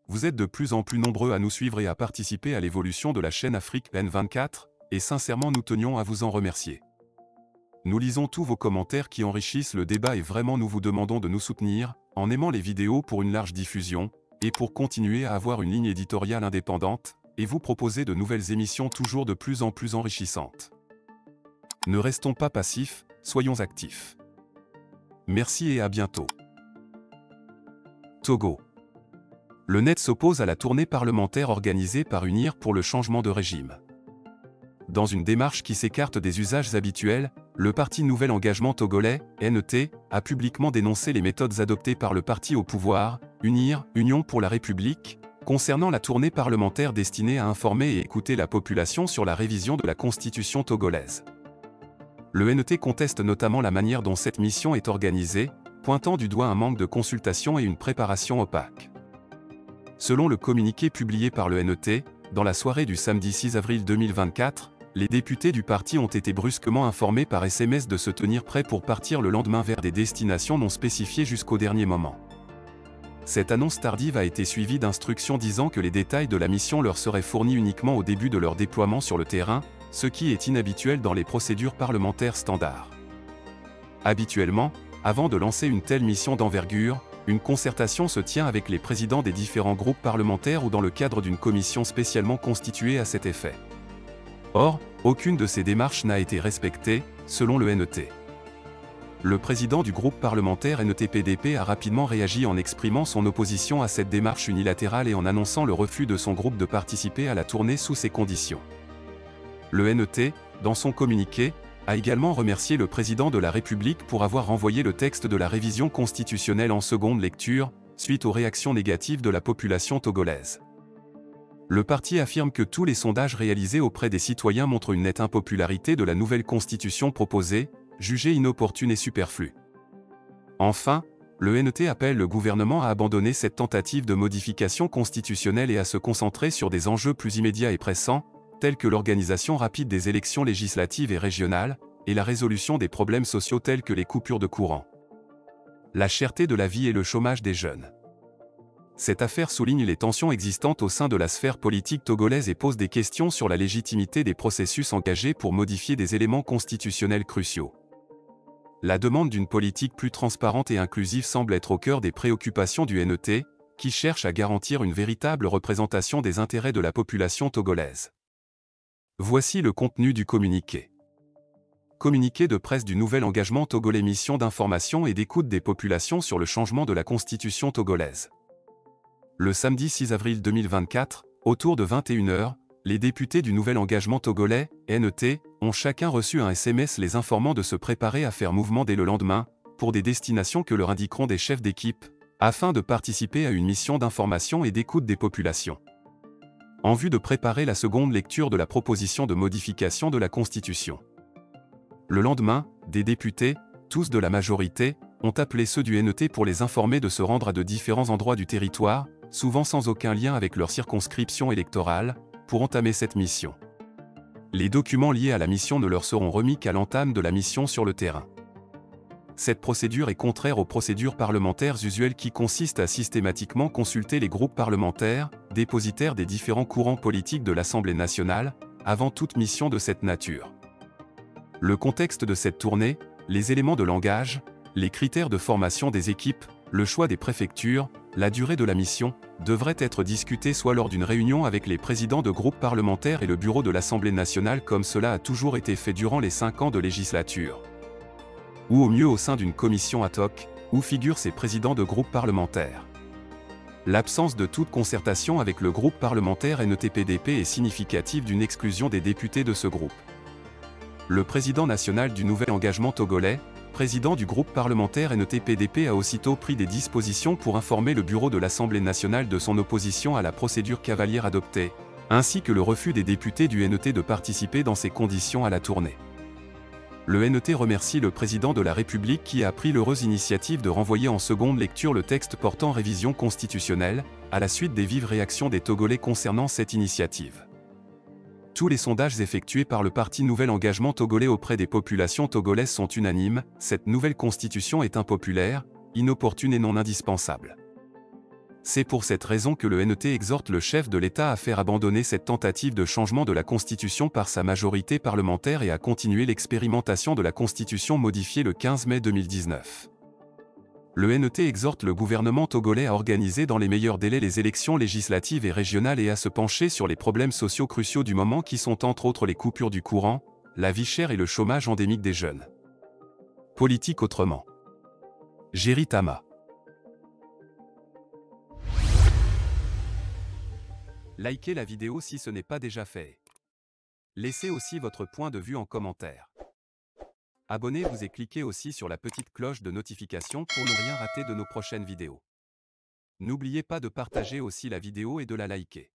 vous êtes de plus en plus nombreux à nous suivre et à participer à l'évolution de la chaîne Afrique N24, et sincèrement nous tenions à vous en remercier. Nous lisons tous vos commentaires qui enrichissent le débat et vraiment nous vous demandons de nous soutenir, en aimant les vidéos pour une large diffusion, et pour continuer à avoir une ligne éditoriale indépendante, et vous proposer de nouvelles émissions toujours de plus en plus enrichissantes. Ne restons pas passifs, soyons actifs. Merci et à bientôt. Togo. Le net s'oppose à la tournée parlementaire organisée par UNIR pour le changement de régime. Dans une démarche qui s'écarte des usages habituels, le parti Nouvel Engagement Togolais, NET, a publiquement dénoncé les méthodes adoptées par le parti au pouvoir, UNIR, Union pour la République, concernant la tournée parlementaire destinée à informer et écouter la population sur la révision de la constitution togolaise. Le NET conteste notamment la manière dont cette mission est organisée, pointant du doigt un manque de consultation et une préparation opaque. Selon le communiqué publié par le NET, dans la soirée du samedi 6 avril 2024, les députés du parti ont été brusquement informés par SMS de se tenir prêts pour partir le lendemain vers des destinations non spécifiées jusqu'au dernier moment. Cette annonce tardive a été suivie d'instructions disant que les détails de la mission leur seraient fournis uniquement au début de leur déploiement sur le terrain, ce qui est inhabituel dans les procédures parlementaires standards. Habituellement, avant de lancer une telle mission d'envergure, une concertation se tient avec les présidents des différents groupes parlementaires ou dans le cadre d'une commission spécialement constituée à cet effet. Or, aucune de ces démarches n'a été respectée, selon le NET. Le président du groupe parlementaire NET-PDP a rapidement réagi en exprimant son opposition à cette démarche unilatérale et en annonçant le refus de son groupe de participer à la tournée sous ces conditions. Le NET, dans son communiqué, a également remercié le président de la République pour avoir renvoyé le texte de la révision constitutionnelle en seconde lecture, suite aux réactions négatives de la population togolaise. Le parti affirme que tous les sondages réalisés auprès des citoyens montrent une nette impopularité de la nouvelle constitution proposée, jugée inopportune et superflue. Enfin, le NET appelle le gouvernement à abandonner cette tentative de modification constitutionnelle et à se concentrer sur des enjeux plus immédiats et pressants, tels que l'organisation rapide des élections législatives et régionales, et la résolution des problèmes sociaux tels que les coupures de courant, la cherté de la vie et le chômage des jeunes. Cette affaire souligne les tensions existantes au sein de la sphère politique togolaise et pose des questions sur la légitimité des processus engagés pour modifier des éléments constitutionnels cruciaux. La demande d'une politique plus transparente et inclusive semble être au cœur des préoccupations du NET, qui cherche à garantir une véritable représentation des intérêts de la population togolaise. Voici le contenu du communiqué. Communiqué de presse du Nouvel Engagement Togolais, mission d'information et d'écoute des populations sur le changement de la constitution togolaise. Le samedi 6 avril 2024, autour de 21 h, les députés du Nouvel Engagement Togolais, NET, ont chacun reçu un SMS les informant de se préparer à faire mouvement dès le lendemain, pour des destinations que leur indiqueront des chefs d'équipe, afin de participer à une mission d'information et d'écoute des populations, en vue de préparer la seconde lecture de la proposition de modification de la Constitution. Le lendemain, des députés, tous de la majorité, ont appelé ceux du NET pour les informer de se rendre à de différents endroits du territoire, souvent sans aucun lien avec leur circonscription électorale, pour entamer cette mission. Les documents liés à la mission ne leur seront remis qu'à l'entame de la mission sur le terrain. Cette procédure est contraire aux procédures parlementaires usuelles qui consistent à systématiquement consulter les groupes parlementaires, dépositaires des différents courants politiques de l'Assemblée nationale, avant toute mission de cette nature. Le contexte de cette tournée, les éléments de langage, les critères de formation des équipes, le choix des préfectures, la durée de la mission, devraient être discutés soit lors d'une réunion avec les présidents de groupes parlementaires et le bureau de l'Assemblée nationale comme cela a toujours été fait durant les 5 ans de législature, ou au mieux au sein d'une commission ad hoc, où figurent ces présidents de groupes parlementaires. L'absence de toute concertation avec le groupe parlementaire NET-PDP est significative d'une exclusion des députés de ce groupe. Le président national du Nouvel Engagement Togolais, président du groupe parlementaire NET-PDP, a aussitôt pris des dispositions pour informer le bureau de l'Assemblée nationale de son opposition à la procédure cavalière adoptée, ainsi que le refus des députés du NET de participer dans ces conditions à la tournée. Le NET remercie le président de la République qui a pris l'heureuse initiative de renvoyer en seconde lecture le texte portant révision constitutionnelle, à la suite des vives réactions des Togolais concernant cette initiative. Tous les sondages effectués par le parti Nouvel Engagement Togolais auprès des populations togolaises sont unanimes, cette nouvelle constitution est impopulaire, inopportune et non indispensable. C'est pour cette raison que le NET exhorte le chef de l'État à faire abandonner cette tentative de changement de la Constitution par sa majorité parlementaire et à continuer l'expérimentation de la Constitution modifiée le 15 mai 2019. Le NET exhorte le gouvernement togolais à organiser dans les meilleurs délais les élections législatives et régionales et à se pencher sur les problèmes sociaux cruciaux du moment qui sont entre autres les coupures du courant, la vie chère et le chômage endémique des jeunes. Politique autrement. Géry Tama. Likez la vidéo si ce n'est pas déjà fait. Laissez aussi votre point de vue en commentaire. Abonnez-vous et cliquez aussi sur la petite cloche de notification pour ne rien rater de nos prochaines vidéos. N'oubliez pas de partager aussi la vidéo et de la liker.